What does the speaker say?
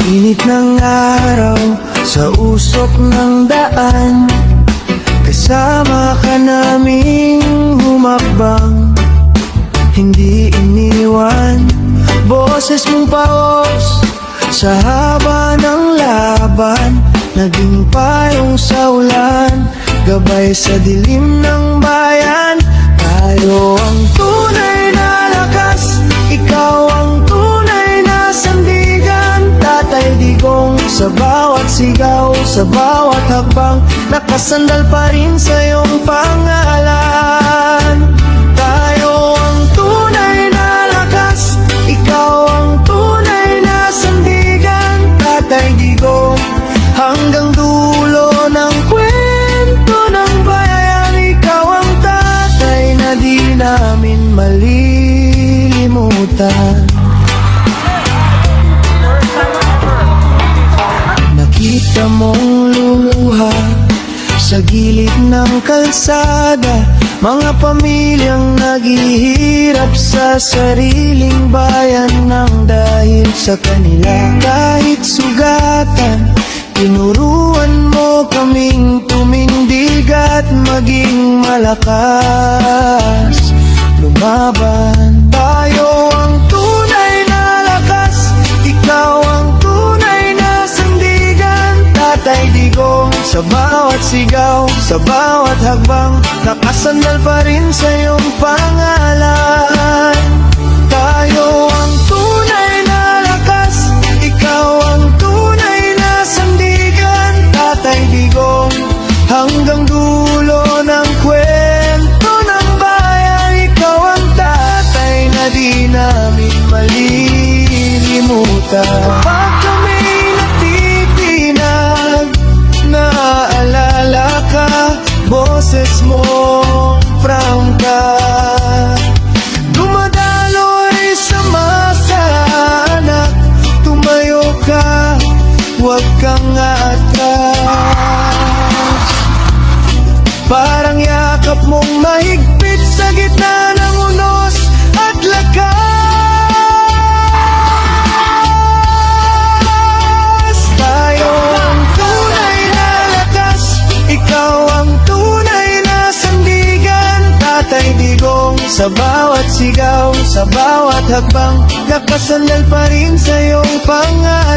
Init ng araw sa usok ng daan, kasama ka naming humakbang. Hindi iniwan boses mong paos sa haba ng laban. Naging payong sa ulan, gabay sa dilim ng bayan. Tayo ang tunay na lakas, ikaw ang tunay na sandigan. Tatay Digong, sa bawat sigaw, sa bawat hakbang, nakasandal pa rin sa iyong pangalan. Tayo ang tunay na lakas, ikaw ang tunay na sandigan. Tatay Digong, hanggang dulo ng kwento ng bayan, ikaw ang tatay na di namin malilimutan. Nakita mong luha sa gilid ng kalsada, mga pamilyang naghihirap sa sariling bayan nang dahil sa kanila. Kahit sugatan, tinuruan mo kaming tumindig at maging malakas lumaban. Tayo ang tunay na lakas, ikaw ang tunay na sandigan. Tatay Digong, sa bawat sigaw, sa bawat hakbang, nakasandal pa rin sa iyong pangalan. Tayo ang tunay na lakas, ikaw ang tunay na sandigan. Tatay Digong, hanggang dulo ng kwento ng bayan, ikaw ang tatay na di namin malilimutan. Kapag kami natitinag, naaalala ka, boses mo prangka. Dumadaloy sa masanak, tumayo ka, huwag kang atras. Parang yakap mong mahigpit sa gitna ng unos at lakas. Tayo ang tunay na lakas, ikaw ang tunay na sandigan. Tatay Digong, sa bawat sigaw, sa bawat hakbang, nakasandal pa rin sa iyong pangalan.